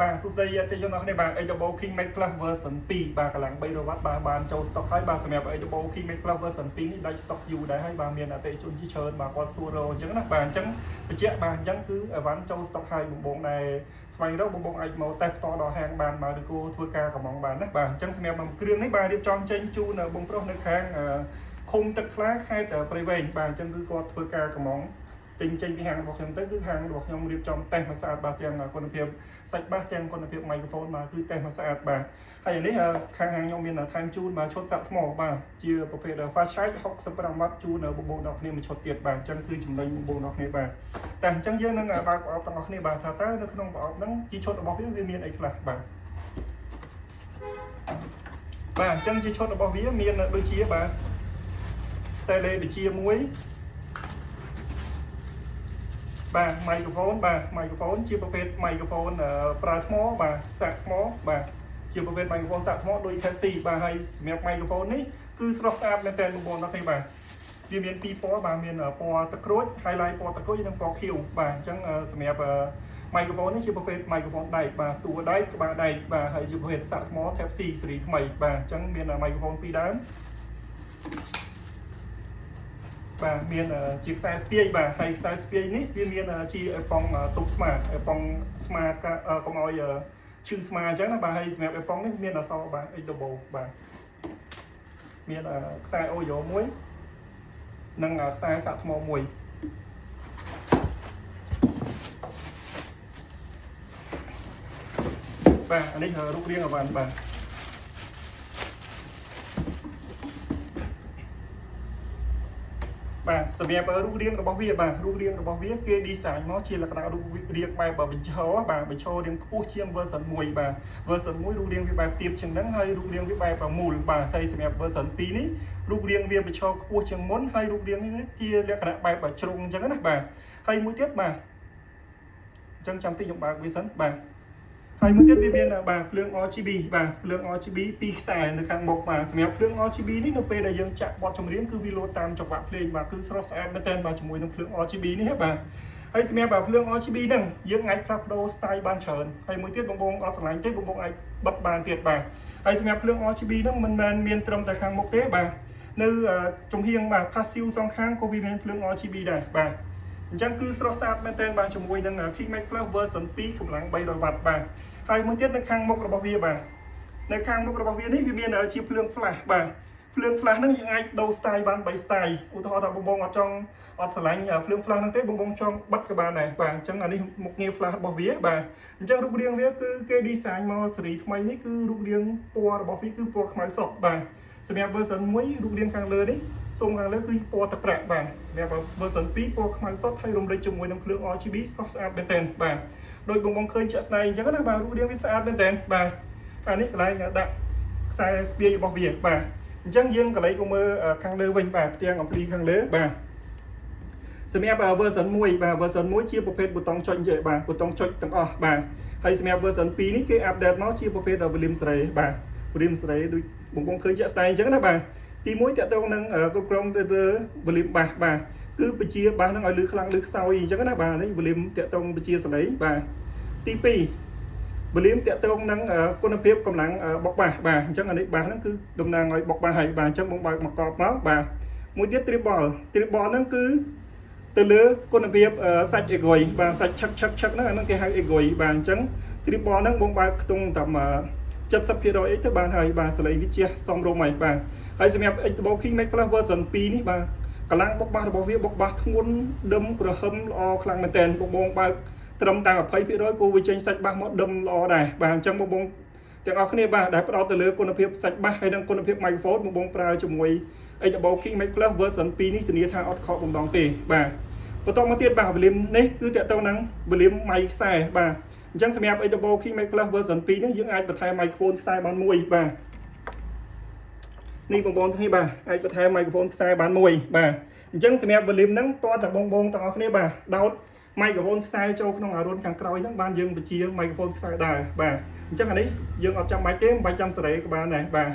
បាទសួស្តីទេជនអ្នកនេះបាទ Edible King Max Plus version 2បាទកម្លាំង3រវ៉ាត់បាទបានចូល stock ហើយបាទសម្រាប់ Edible King Max Plus version 2នេះដាច់ stock យូរដែរហើយបាទមានអតិថិជនជាច្រើនបាទគាត់សួររកអញ្ចឹងណាបាទអញ្ចឹងបញ្ជាក់បាទអញ្ចឹងគឺអីវ៉ាន់ចូល stock ហើយបងបងដែលស្វែងរកបងបងអាចមកតេស្តផ្ទាល់ដល់ហាងបានបាទឬក៏ធ្វើការកម្មងបានណាបាទអញ្ចឹងសម្រាប់គ្រឿងនេះបាទរៀបចំចេញជូនបងប្រុសនៅខាងឃុំទឹកថ្លាខេត្តព្រៃវែងបាទអញ្ចឹងគឺគាត់ធ្វើការកម្មងទិញចេញពីហាងរបស់ខ្ញុំទៅគឺហាងរបស់ខ្ញុំរៀបចំតេស្តមកស្អាតបាទទាំងគុណភាពសាច់បាសទាំងគុណភាពមីក្រូហ្វូនបាទគឺតេស្តមកស្អាតបាទហើយនេះខាងហាងខ្ញុំមានថែមជូនបាទឈុតសាក់ថ្មបាទជាប្រភេទ fast charge 65 W ជូនបងប្អូនដល់គ្នាមួយឈុតទៀតបាទអញ្ចឹងគឺចំណេញបងប្អូនដល់គ្នាបាទតែអញ្ចឹងយើងនឹងបើកប្រអប់ទាំងអស់គ្នាបាទថាតើនៅក្នុងប្រអប់ហ្នឹងជាឈុតរបស់វាមានអីខ្លះបាទអញ្ចឹងជាឈុតរបស់វាមានដូចជាបាទតែលេវិជាមួយបាទមីក្រូហ្វូនបាទមីក្រូហ្វូនជាប្រភេទមីក្រូហ្វូនប្រើថ្មបាទសាក់ថ្មបាទជាប្រភេទមីក្រូហ្វូនសាក់ថ្មដូច Pepsi បាទហើយសម្រាប់មីក្រូហ្វូននេះគឺស្រស់ស្អាតមែនទែនបងប្អូនដល់នេះបាទវាមានពីរពណ៌បាទមានពណ៌ទឹកក្រូច highlight ពណ៌ទឹកក្រូចនិងពណ៌ខៀវបាទអញ្ចឹងសម្រាប់មីក្រូហ្វូននេះជាប្រភេទមីក្រូហ្វូនដែកបាទតួដែកក្បាលដែកបាទហើយជាប្រភេទសាក់ថ្ម Pepsi ស៊េរីថ្មីបាទអញ្ចឹងមានមីក្រូហ្វូនពីរដើមបាទមានជាខ្សែស្ពាយបាទហើយខ្សែស្ពាយនេះវាមានជាអេប៉ុងទប់ស្មាអេប៉ុងស្មាកុំឲ្យឈឺស្មាអញ្ចឹងណាបាទហើយសម្រាប់អេប៉ុងនេះមានអក្សរបាទ Edible បាទមានខ្សែអូយ៉ូមួយនិងខ្សែសាក់ថ្មមួយបាទអានេះរូបរាងអវ៉ាន់បាទបាទសម្រាប់រូបរាងរបស់វាបាទរូបរាងរបស់វាគេ design មកជាលក្ខណៈរូបរាងបែបបញ្ឈរបាទបញ្ឈររាងខ្ពស់ជាង version 1បាទ version 1រូបរាងវាបែបទាបជាងហ្នឹងហើយរូបរាងវាបែបមូលបាទហើយសម្រាប់ version 2នេះរូបរាងវាបញ្ឈរខ្ពស់ជាងមុនហើយរូបរាងនេះជាលក្ខណៈបែបជ្រុងអញ្ចឹងណាបាទហើយមួយទៀតបាទអញ្ចឹងចាំតិចខ្ញុំបើកវាសិនបាទហើយមួយទៀតវាមានបាទភ្លើង RGB បាទភ្លើង RGB ពីរខ្សែនៅខាងមុខបាទសម្រាប់ភ្លើង RGB នេះនៅពេលដែលយើងចាក់បទចម្រៀងគឺវាលោតតាមចង្វាក់ភ្លេងបាទគឺស្រស់ស្អាតមែនទែនបាទជាមួយនឹងភ្លើង RGB នេះបាទហើយសម្រាប់ភ្លើង RGB ហ្នឹងយើងអាចផ្លាស់ប្ដូរ style បានច្រើនហើយមួយទៀតបងប្អូនអត់ស្រឡាញ់ទេបងប្អូនអាចបិទបានទៀតបាទហើយសម្រាប់ភ្លើង RGB ហ្នឹងមិនមែនមានត្រឹមតែខាងមុខទេបាទនៅចំហៀងបាទ passive សងខាងក៏វាមានភ្លើង RGB ដែរបាទអញ្ចឹងគឺស្រស់ស្អាតមែនទែនបាទជាមួយនឹង King Max Plus version 2កម្លាំង300 W បាទហើយមួយទៀតនៅខាងមុខរបស់វាបាទនៅខាងមុខរបស់វានេះវាមានជាភ្លើង flash បាទភ្លើង flash ហ្នឹងយើងអាចដូរ style បាន3 style ឧទាហរណ៍ថាបងអត់ចង់អត់ស្រឡាញ់ភ្លើង flash ហ្នឹងទេបងចង់បិទក៏បានដែរបាទអញ្ចឹងអានេះមុខងារ flash របស់វាបាទអញ្ចឹងរូបរាងវាគឺគេ design មកស៊េរីថ្មីនេះគឺរូបរាងពណ៌របស់វាគឺពណ៌ខ្មៅសុទ្ធបាទសម្រាប់ version 1រូបរាងខាងលើនេះស៊ុំខាងលើគឺពណ៌ទឹកប្រាក់បាទសម្រាប់ version 2ពណ៌ខ្មៅសុទ្ធហើយរំលេចជាមួយនឹងភ្លើង RGB ស្រស់ស្អាតមែនទែនបាទដោយបងឃើញជាក់ស្ដែងអញ្ចឹងណាបាទរូបរាងវាស្អាតមែនទែនបាទអានេះកន្លែងដាក់ខ្សែស្ពាយរបស់វាបាទអញ្ចឹងយើងកន្លែងមើលខាងលើវិញបាទផ្ទាំងអំភ្លីខាងលើបាទសម្រាប់ version 1បាទ version 1ជាប្រភេទប៊ូតុងចុចនិយាយបាទប៊ូតុងចុចទាំងអស់បាទហើយសម្រាប់ version 2នេះគេ update មកជាប្រភេទ volume សេរីបាទ volume សេរីដូចបងឃើញជាក់ស្ដែងអញ្ចឹងណាបាទទី1តើតើនឹងគ្រប់គ្រងទៅលើ volume បាសបាទគឺបញ្ជាបាសហ្នឹងឲ្យលឺខ្លាំងលឺខ្សោយអញ្ចឹងណាបាទនេះ volume តើតើបញ្ជាសំឡេងបាទទី2 volume តើតើនឹងគុណភាពកម្លាំងបុកបាសបាទអញ្ចឹងអានេះបាសហ្នឹងគឺតំណាងឲ្យបុកបាសហើយបាទអញ្ចឹងបងបើកមកកប់មកបាទមួយទៀត treble ហ្នឹងគឺទៅលើគុណភាពសាច់ egoy បាទសាច់ឆឹកហ្នឹងអាហ្នឹងគេហៅ egoy បាទអញ្ចឹង treble ហ្នឹងបងបើកខ្ទង់តាម70% អីទៅបានហើយបាទសលេងវាជះសមរម្យហើយបាទហើយសម្រាប់ Edible King Max Plus version 2នេះបាទកម្លាំងបុកបាសរបស់វាបុកបាសធ្ងន់ដុំក្រហមល្អខ្លាំងមែនទែនបងបើកត្រឹមតែ 20% គូវាចេញសាច់បាសមកដុំល្អដែរបាទអញ្ចឹងបងទាំងអស់គ្នាបាទដែលផ្ដោតទៅលើគុណភាពសាច់បាសហើយនិងគុណភាព microphone បងប្រើជាមួយ Edible King Max Plus version 2នេះធានាថាអត់ខកបំណងទេបាទបន្តមកទៀតបាទ volume នេះគឺតើតើនឹង volume ម៉ៃខ្សែបាទអញ្ចឹងសម្រាប់ Edible King Max Plus version 2នេះយើងអាចបន្ថែម microphone ខ្សែបានមួយបាទនេះបងប្អូនគ្នាបាទអាចបន្ថែម microphone ខ្សែបានមួយបាទអញ្ចឹងសម្រាប់ volume ហ្នឹងតើតើបងទាំងអស់គ្នាបាទដោត microphone ខ្សែចូលក្នុងអារុនខាងក្រោយហ្នឹងបានយើងបញ្ជា microphone ខ្សែដែរបាទអញ្ចឹងអានេះយើងអត់ចាំបាច់ទេមិនបាច់ចាំសេរីក៏បានដែរបាទ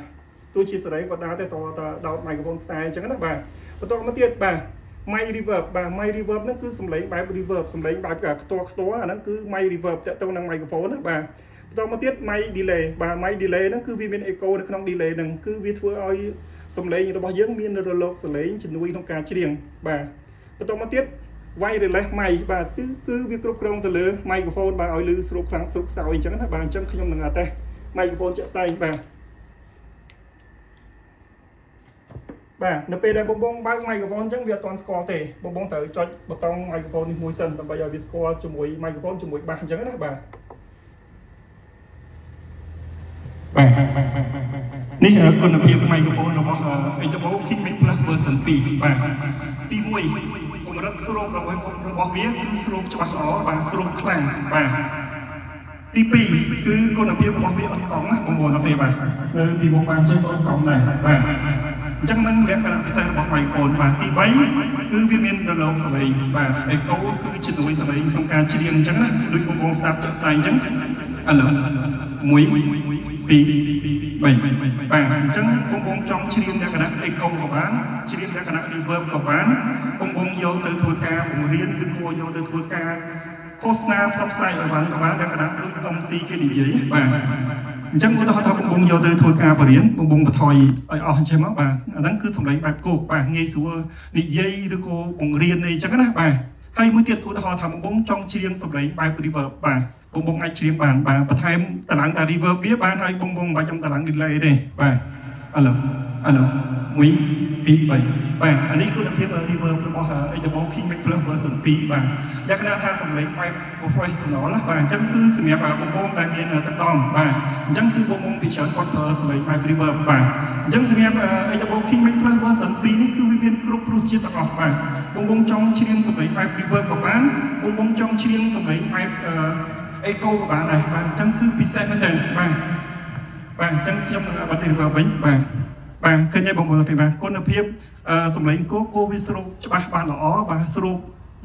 ទោះជាសេរីក៏ដែរតែតើដោត microphone ខ្សែអញ្ចឹងណាបាទបន្តមកទៀតបាទ My reverb បាទ My reverb ហ្នឹងគឺសំឡេងបែប reverb សំឡេងបែបខ្ទាស់អាហ្នឹងគឺ My reverb តាក់ទងនឹង microphone ណាបាទ តមកទៀត mic delay បាទ mic delay ហ្នឹងគឺវាមាន echo នៅក្នុង delay ហ្នឹងគឺវាធ្វើឲ្យសំឡេងរបស់យើងមានរលកសំឡេងជំនួយក្នុងការច្រៀងបាទបន្តមកទៀត wireless mic បាទគឺវាគ្រប់គ្រងទៅលើ microphone បាទឲ្យឮស្រូបខ្លាំងស្រូបខ្សោយអញ្ចឹងណាបាទអញ្ចឹងខ្ញុំនឹងតេស្ត microphone ជាក់ស្ដែងបាទនៅពេលដែលបងបើក microphone អញ្ចឹងវាអត់ទាន់ស្គាល់ទេបងត្រូវចុចប៊ូតុង microphone នេះមួយសិនដើម្បីឲ្យវាស្គាល់ជាមួយ microphone ជាមួយបាសអញ្ចឹងណាបាទនេះគុណភាព microphone របស់ Edible Kingmix Plus version 2បាទទី1កម្រិតស្រូបរបស់វាគឺស្រូបច្បាស់ល្អបាទស្រូបខ្លាំងបាទទី2គឺគុណភាពរបស់វាអត់កង់ណាបងប្អូនអរគុណបាទនៅពីមុខបានចេះអត់កង់ដែរបាទអញ្ចឹងនឹងលក្ខណៈពិសេសរបស់ microphone បាទទី3គឺវាមានរលកសំឡេងបាទ echo គឺជំនួយសំឡេងក្នុងការច្រៀងអញ្ចឹងណាដូចបងប្អូនស្ដាប់ចាក់ស្ដែងអញ្ចឹងឥឡូវ1 2 3បាទអញ្ចឹងបងប្អូនចង់ច្រៀងលក្ខណៈ echo ក៏បានច្រៀងលក្ខណៈ reverb ក៏បានបងប្អូនយកទៅធ្វើការបង្រៀនឬក៏យកទៅធ្វើការឃោសនាផ្សព្វផ្សាយឲ្យបានក៏បានលក្ខណៈដូច MC គេនិយាយបាទអញ្ចឹងឧទាហរណ៍ថាបងយកទៅធ្វើការបរៀនបងបន្ថយឲ្យអស់អញ្ចឹងមកបាទអាហ្នឹងគឺសម្លេងបែបគោកបាទងាយស្រួលនិយាយឬក៏បង្រៀនអីអញ្ចឹងណាបាទហើយមួយទៀតឧទាហរណ៍ថាបងចង់ច្រៀងសម្លេងបែប reverb បាទបងអាចច្រៀងបានបាទបន្ថែមតម្លើងតា reverb វាបានហើយបងមិនបាច់ចាំតម្លើង delay ទេបាទឥឡូវ1 2 3បាទអានេះគុណភាព reverb របស់ Edible Kingmix Plus version 2បាទលក្ខណៈថាសម្លេងបែប professional ណាបាទអញ្ចឹងគឺសម្រាប់បងប្អូនដែលមានទឹកដមបាទអញ្ចឹងគឺបងប្អូនពីច្រើនគាត់ប្រើសម្លេងបែប reverb បាទអញ្ចឹងសម្រាប់ Edible Kingmix Plus version 2នេះគឺវាមានគ្រប់រសជាតិទាំងអស់បាទបងប្អូនចង់ច្រៀងសម្លេងបែប reverb ក៏បានបងប្អូនចង់ច្រៀងសម្លេងបែបecho ក៏បានដែរបាទអញ្ចឹងគឺពិសេសមែនទែនបាទអញ្ចឹងខ្ញុំនឹងបាត់ reverb វិញបាទឃើញទេបងប្អូនបាទគុណភាពសម្លេងគោវាស្រូបច្បាស់បានល្អបាទស្រូប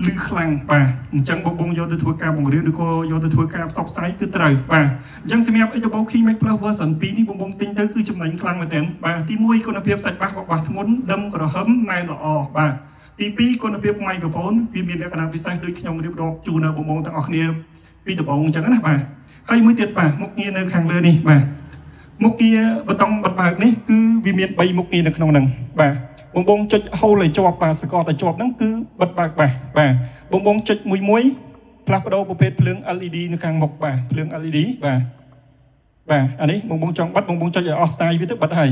ឮខ្លាំងបាទអញ្ចឹងបងប្អូនយកទៅធ្វើការបង្រៀនឬក៏យកទៅធ្វើការផ្សព្វផ្សាយគឺត្រូវបាទអញ្ចឹងសម្រាប់ Edible Kingmix Plus version 2នេះបងប្អូនទិញទៅគឺចំណេញខ្លាំងមែនទែនបាទទី1គុណភាពសាច់បាសរបស់ធ្ងន់ដិមក្រហមណែនល្អបាទទី2គុណភាព microphone វាមានលក្ខណៈពិសេសដូចខ្ញុំរៀបរាប់ជូនដល់បងប្អូនទាំងអស់គ្នាពីដំបូងអញ្ចឹងណាបាទហើយមួយទៀតបាទមុខងារនៅខាងលើនេះបាទមុខងារបតុងបិទបើកនេះគឺវាមាន3មុខងារនៅក្នុងហ្នឹងបាទបងបងចុច hold ឲ្យជាប់បាទសកលតែជាប់ហ្នឹងគឺបិទបើកបាទបងបងចុចមួយផ្លាស់ប្ដូរប្រភេទភ្លើង LED នៅខាងមុខបាទភ្លើង LED បាទអានេះបងបងចង់បិទបងបងចុចឲ្យអស់ style វាទៅបិទហើយ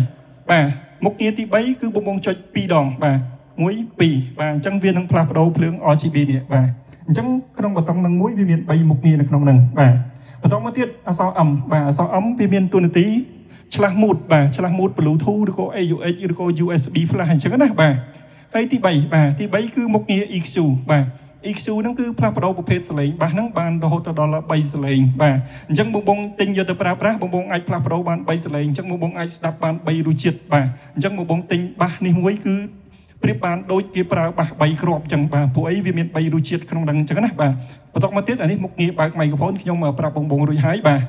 បាទមុខងារទី3គឺបងបងចុច2ដងបាទ1 2បាទអញ្ចឹងវានឹងផ្លាស់ប្ដូរភ្លើង RGB នេះបាទអញ្ចឹងក្នុងបតុងនឹងមួយវាមាន3មុខងារនៅក្នុងហ្នឹងបាទបន្តមកទៀតអក្សរ M បាទអក្សរ M វាមានតួនាទីឆ្លាស់ mood បាទឆ្លាស់ mood Bluetooth ឬក៏ AUX ឬក៏ USB flash អញ្ចឹងណាបាទហើយទី3បាទទី3គឺមុខងារ EQ បាទ EQ ហ្នឹងគឺផ្លាស់ប្ដូរប្រភេទសលេងបាសហ្នឹងបានរហូតដល់3សលេងបាទអញ្ចឹងបងទិញយកទៅប្រើប្រាស់បងអាចផ្លាស់ប្ដូរបាន3សលេងអញ្ចឹងបងអាចស្ដាប់បាន3រសជាតិបាទអញ្ចឹងបងទិញបាសនេះមួយគឺប្រៀបបានដូចគេប្រើបាស3គ្រាប់អញ្ចឹងបាទពួកអីវាមាន3រសជាតិក្នុងហ្នឹងអញ្ចឹងណាបាទបន្តមកទៀតអានេះមុខងារបើក microphone ខ្ញុំប្រាប់បងរួចហើយបាទ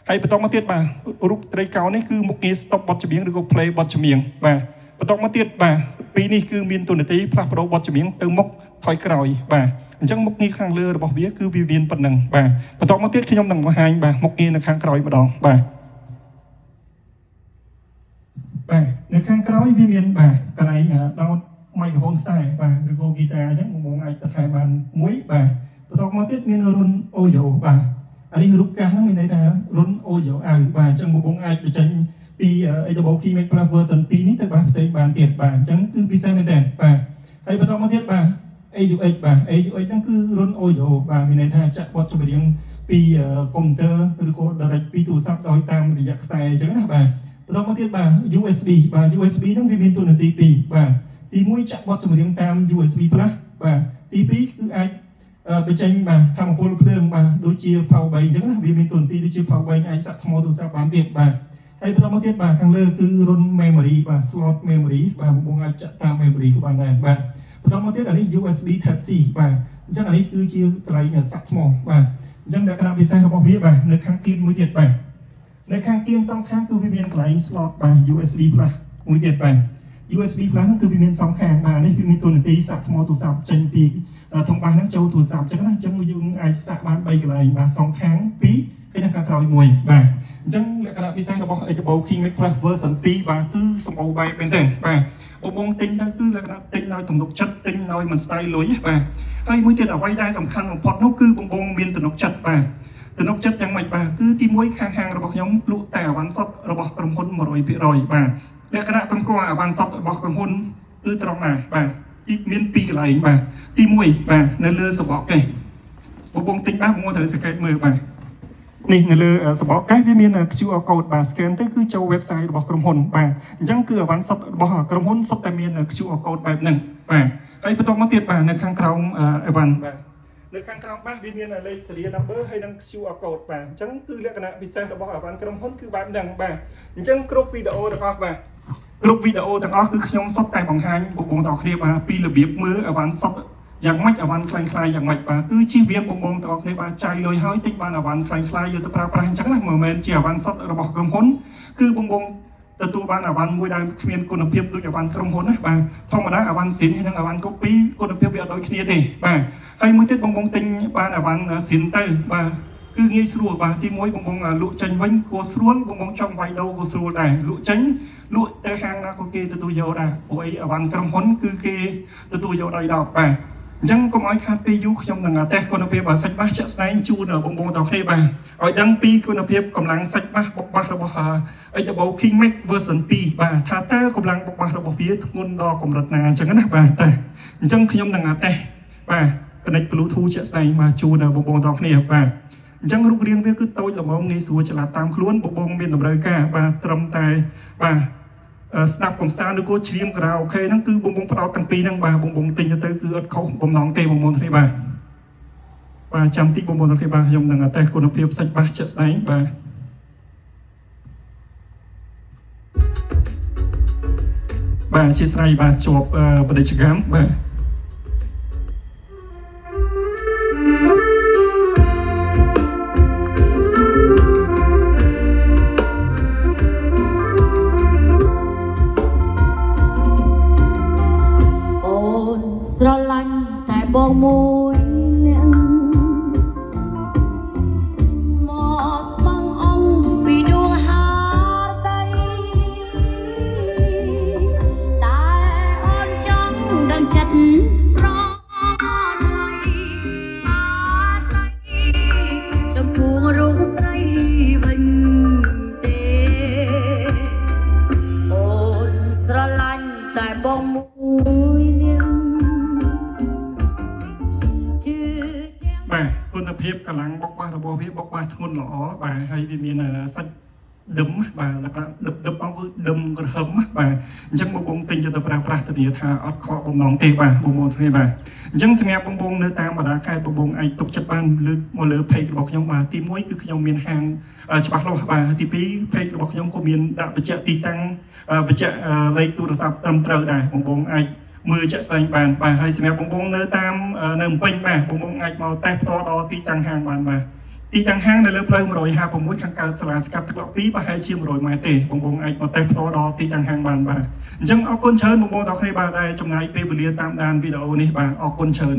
ហើយបន្តមកទៀតបាទរូបត្រីកោណនេះគឺមុខងារ stop បទចម្រៀងឬក៏ play បទចម្រៀងបាទបន្តមកទៀតបាទពីរនេះគឺមានតួនាទីផ្លាស់ប្ដូរបទចម្រៀងទៅមុខថយក្រោយបាទអញ្ចឹងមុខងារខាងលើរបស់វាគឺវាមានប៉ុណ្ណឹងបាទបន្តមកទៀតខ្ញុំនឹងបង្ហាញបាទមុខងារនៅខាងក្រោយម្ដងបាទនៅខាងក្រោយវាមានបាទកន្លែងដោត microphone ខ្សែបាទឬក៏ guitar អញ្ចឹងបងអាចបន្ថែមបានមួយបាទបន្តមកទៀតមានរុន audio បាទអានេះរូបកាសហ្នឹងមានន័យថារុន audio អៅបាទអញ្ចឹងបងអាចបញ្ចេញពី Edible Kingmix Plus version 2នេះទៅបាសផ្សេងបានទៀតបាទអញ្ចឹងគឺពិសេសមែនទេបាទហើយបន្តមកទៀតបាទ AUX បាទ AUX ហ្នឹងគឺរុន audio បាទមានន័យថាចាក់បទចម្រៀងពីកុំព្យូទ័រឬក៏ direct ពីទូរស័ព្ទដោយតាមរយៈខ្សែអញ្ចឹងណាបាទបន្តមកទៀតបាទ USB បាទ USB ហ្នឹងវាមានតួនាទី2បាទទី1ចាក់បទចម្រៀងតាម USB Plus បាទទី2គឺអាចបញ្ចេញបាទថាមពលភ្លើងបាទដូចជា power bank អញ្ចឹងណាវាមានតួនាទីដូចជា power bank អាចសាក់ថ្មទូរស័ព្ទបានទៀតបាទហើយបន្តមកទៀតបាទខាងលើគឺរុន memory បាទ slot memory បាទបងអាចចាក់តាម memory ក៏បានដែរបាទបន្តមកទៀតអានេះ USB Type C បាទអញ្ចឹងអានេះគឺជាកន្លែងសាក់ថ្មបាទអញ្ចឹងលក្ខណៈពិសេសរបស់វាបាទនៅខាងគៀនមួយទៀតបាទនៅខាងគៀនសងខាងគឺវាមានកន្លែង slot បាទ USB Plus មួយទៀតបាទ USB Plus ហ្នឹងគឺវាមានសងខាងបាទនេះគឺមានតួនាទីសាក់ថ្មទូរស័ព្ទចេញពី ធំបាសហ្នឹងចូលទូរស័ព្ទអញ្ចឹងណាអញ្ចឹងយើងអាចសាកបាន3កន្លែងបាទសងខាង2ហើយនៅខាងក្រោយ1បាទអញ្ចឹងលក្ខណៈពិសេសរបស់ Edible King Max Plus version 2បាទគឺសម្បូរបែបមែនទេបាទបងទិញទៅគឺលក្ខណៈទិញដោយទំនុកចិត្តទិញដោយមិនស្ដាយលុយបាទហើយមួយទៀតអ្វីដែលសំខាន់បំផុតនោះគឺបងមានទំនុកចិត្តបាទទំនុកចិត្តយ៉ាងម៉េចបាទគឺទី1ខាងហាងរបស់ខ្ញុំលក់តែអវ៉ាន់សុទ្ធរបស់ក្រុមហ៊ុន 100% បាទលក្ខណៈសម្គាល់អវ៉ាន់សុទ្ធរបស់ក្រុមហ៊ុនគឺត្រង់ណាបាទមាន2កន្លែងបាទទី1បាទនៅលើសបកនេះបងទិញបាទបងត្រូវសង្កេតមើលបាទនេះនៅលើសបកកេះវាមាន QR code បាទ scan ទៅគឺចូល website របស់ក្រុមហ៊ុនបាទអញ្ចឹងគឺអវ៉ាន់សុទ្ធរបស់ក្រុមហ៊ុនសុទ្ធតែមាន QR code បែបហ្នឹងបាទហើយបន្ទាប់មកទៀតបាទនៅខាងក្រោមអវ៉ាន់បាទនៅខាងក្រោមបាទវាមានលេខ serial number ហើយនិង QR code បាទអញ្ចឹងគឺលក្ខណៈពិសេសរបស់អវ៉ាន់ក្រុមហ៊ុនគឺបែបហ្នឹងបាទអញ្ចឹងគ្រប់វីដេអូទាំងអស់បាទគ្រប់វីដេអូទាំងអស់គឺខ្ញុំសុទ្ធតែបង្ហាញបងទាំងគ្នាបាទពីរបៀបមើលអវ៉ាន់សុទ្ធយ៉ាងម៉េចអវ៉ាន់คล้ายៗយ៉ាងម៉េចបាទគឺជៀសវាងបងទាំងអស់គ្នាបាទចាយលុយហើយតិចបានអវ៉ាន់คล้ายៗយកទៅប្រើប្រាស់អញ្ចឹងណាមិនមែនជាអវ៉ាន់សុទ្ធរបស់ក្រុមហ៊ុនគឺបងទទួលបានអវ៉ាន់មួយដែលគ្មានគុណភាពដូចអវ៉ាន់ក្រុមហ៊ុនណាបាទធម្មតាអវ៉ាន់ស៊ីនហើយនិងអវ៉ាន់កូពីគុណភាពវាអត់ដូចគ្នាទេបាទហើយមួយទៀតបងទិញបានអវ៉ាន់ស៊ីនទៅបាទគឺងាយស្រួលបាទទី1បងលក់ចេញវិញគួរស្រួលបងចង់វាយដូរគួរស្រួលដែរលក់ចេញលក់ទៅហាងណាក៏គេទទួលយកដែរព្រោះអីអវ៉ាន់ក្រុមហ៊ុនគឺគេទទួលយកដោយដបបាទអញ្ចឹងកុំឲ្យខាតពេលយូរខ្ញុំនឹងតេស្តគុណភាពសាច់បាសជាក់ស្ដែងជូនបងទាំងគ្នាបាទឲ្យដឹងពីគុណភាពកម្លាំងសាច់បាសបុកបាសរបស់Edible King Max version 2បាទថាតើកម្លាំងបុកបាសរបស់វាធ្ងន់ដល់កម្រិតណាអញ្ចឹងណាបាទតែអញ្ចឹងខ្ញុំនឹងតេស្តបាទ connect Bluetooth ជាក់ស្ដែងមកជូនបងទាំងគ្នាបាទអញ្ចឹងរូបរាងវាគឺតូចល្មមងាយស្រួលច្រឡំតាមខ្លួនបងមានតម្រូវការបាទត្រឹមតែបាទស្ដាប់កំសាន្តឬក៏ច្រៀងការ៉ាអូខេហ្នឹងគឺបងផ្ដោតទាំងពីរហ្នឹងបាទបងទិញទៅគឺអត់ខុសបំណងទេបងគ្នាបាទចាំតិចបងទាំងគ្នាបាទខ្ញុំនឹងតេស្តគុណភាពសាច់បាសជាក់ស្ដែងបាទបាទអធិស្ឋានបាទជាប់បដិកម្មបាទស្រឡាញ់តែបងមួយអ្នកស្មោះស្មងអង្គពីដួងហាតីតែអូនចង់ដឹងចិត្តប្រថ្លៃចំពោះរូបស្រីវិញទេអូនស្រឡាញ់តែបងមួយបាទគុណភាពកម្លាំងបុកបាសរបស់វាបុកបាសធ្ងន់ល្អបាទហើយវាមានសាច់ដុំបាទលក្ខណៈដុំអង្គគឺដុំក្រហមបាទអញ្ចឹងបងទិញទៅប្រើប្រាស់ធានាថាអត់ខកបំណងទេបាទបងគ្នាបាទអញ្ចឹងសម្រាប់បងនៅតាមបណ្ដាខេត្តបងអាចទុកចិត្តបានមកលើ page របស់ខ្ញុំបាទទី1គឺខ្ញុំមានហាងច្បាស់លាស់បាទទី2 page របស់ខ្ញុំក៏មានដាក់បញ្ជាក់ទីតាំងបញ្ជាក់លេខទូរស័ព្ទត្រឹមត្រូវដែរបងអាចមើលជាក់ស្ដែងបានបាទហើយសម្រាប់បងនៅតាមនៅភ្នំពេញបាទបងអាចមកតេស្តផ្ទាល់ដល់ទីតាំងហាងបានបាទទីតាំងហាងនៅលើផ្លូវ156ខាងកើតសាលាស្កាត់ទឹកឡក់2ប្រហែលជា100ម៉ែត្រទេបងអាចមកតេស្តផ្ទាល់ដល់ទីតាំងហាងបានបាទអញ្ចឹងអរគុណច្រើនបងទាំងគ្នាបាទដែលចំណាយពេលវេលាតាមដានវីដេអូនេះបាទអរគុណច្រើន